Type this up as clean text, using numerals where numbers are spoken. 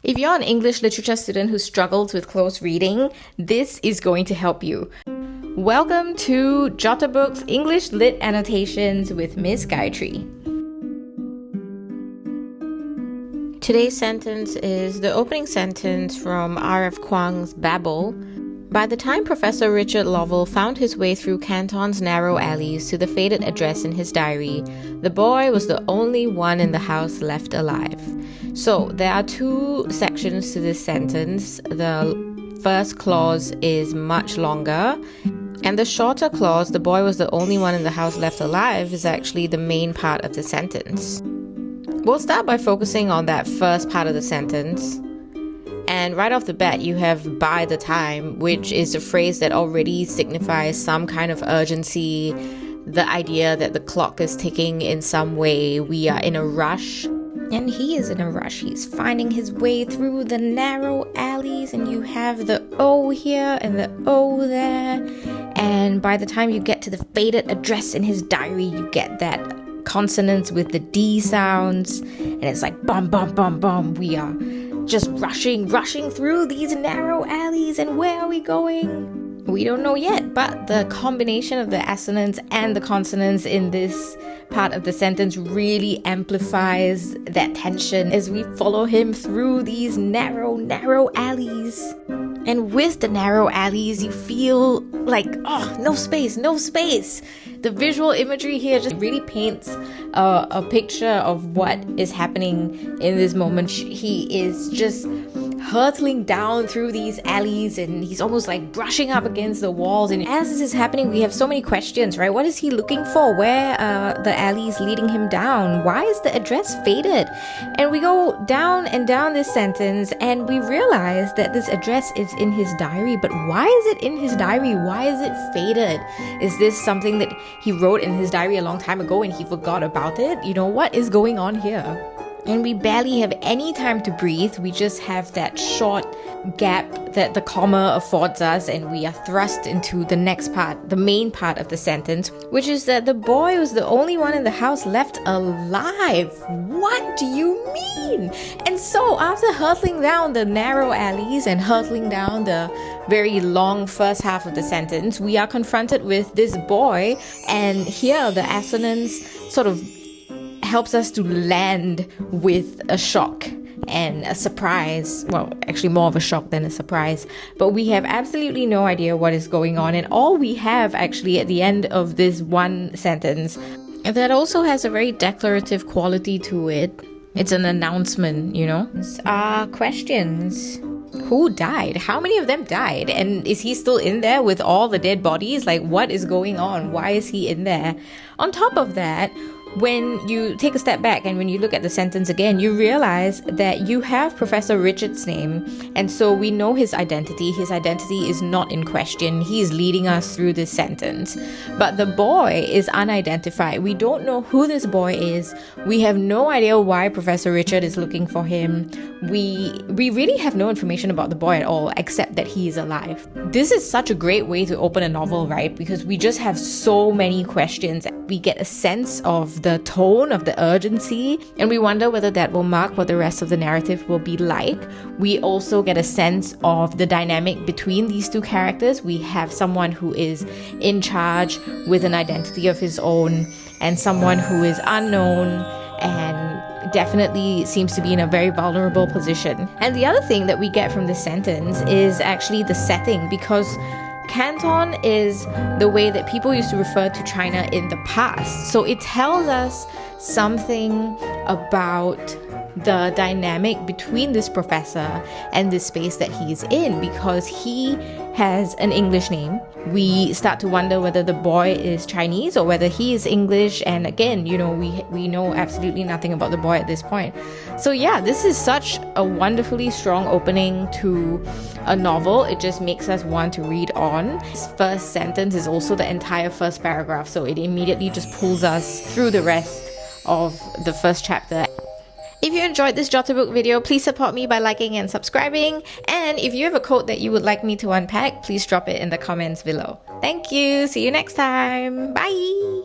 If you're an English literature student who struggles with close reading, this is going to help you. Welcome to Jotterbook's English Lit Annotations with Ms Gayathrii. Today's sentence is the opening sentence from R.F. Kuang's Babel. By the time Professor Richard Lovell found his way through Canton's narrow alleys to the faded address in his diary, the boy was the only one in the house left alive. So, there are two sections to this sentence. The first clause is much longer, and the shorter clause, the boy was the only one in the house left alive, is actually the main part of the sentence. We'll start by focusing on that first part of the sentence. And right off the bat, you have by the time, which is a phrase that already signifies some kind of urgency, the idea that the clock is ticking in some way, we are in a rush. And he is in a rush. He's finding his way through the narrow alleys, and you have the O here and the O there. And by the time you get to the faded address in his diary, you get that consonants with the D sounds, and it's like bum bum bum bum. We are just rushing through these narrow alleys, and where are we going? We don't know yet, but the combination of the assonants and the consonants in this part of the sentence really amplifies that tension as we follow him through these narrow alleys. And with the narrow alleys, you feel like, oh, no space. The visual imagery here just really paints a picture of what is happening in this moment. He is just hurtling down through these alleys, and he's almost like brushing up against the walls. And as this is happening, we have so many questions, right? What is he looking for? Where are the alleys leading him down? Why is the address faded? And we go down and down this sentence, and we realize that this address is in his diary. But why is it in his diary? Why is it faded? Is this something that he wrote in his diary a long time ago and he forgot about it? You know, what is going on here? And we barely have any time to breathe. We just have that short gap that the comma affords us, and we are thrust into the next part, the main part of the sentence, which is that the boy was the only one in the house left alive. What do you mean? And so after hurtling down the narrow alleys and hurtling down the very long first half of the sentence, we are confronted with this boy, and here the assonance sort of helps us to land with a shock and a surprise. Well, actually more of a shock than a surprise. But we have absolutely no idea what is going on. And all we have actually at the end of this one sentence that also has a very declarative quality to it. It's an announcement, you know. It's our questions. Who died? How many of them died? And is he still in there with all the dead bodies? Like, what is going on? Why is he in there? On top of that, when you take a step back and when you look at the sentence again, you realize that you have Professor Richard's name, and so we know his identity. His identity is not in question. He is leading us through this sentence. But the boy is unidentified. We don't know who this boy is. We have no idea why Professor Richard is looking for him. We really have no information about the boy at all, except that he is alive. This is such a great way to open a novel, right? Because we just have so many questions. We get a sense of the tone, of the urgency, and we wonder whether that will mark what the rest of the narrative will be like. We also get a sense of the dynamic between these two characters. We have someone who is in charge with an identity of his own, and someone who is unknown and definitely seems to be in a very vulnerable position. And the other thing that we get from this sentence is actually the setting, because Canton is the way that people used to refer to China in the past. So it tells us something about the dynamic between this professor and this space that he's in, because he has an English name. We start to wonder whether the boy is Chinese or whether he is English, and again, you know, we know absolutely nothing about the boy at this point. So yeah, this is such a wonderfully strong opening to a novel. It just makes us want to read on. This first sentence is also the entire first paragraph, so it immediately just pulls us through the rest of the first chapter. If you enjoyed this Jotterbook video, please support me by liking and subscribing. And if you have a quote that you would like me to unpack, please drop it in the comments below. Thank you. See you next time. Bye.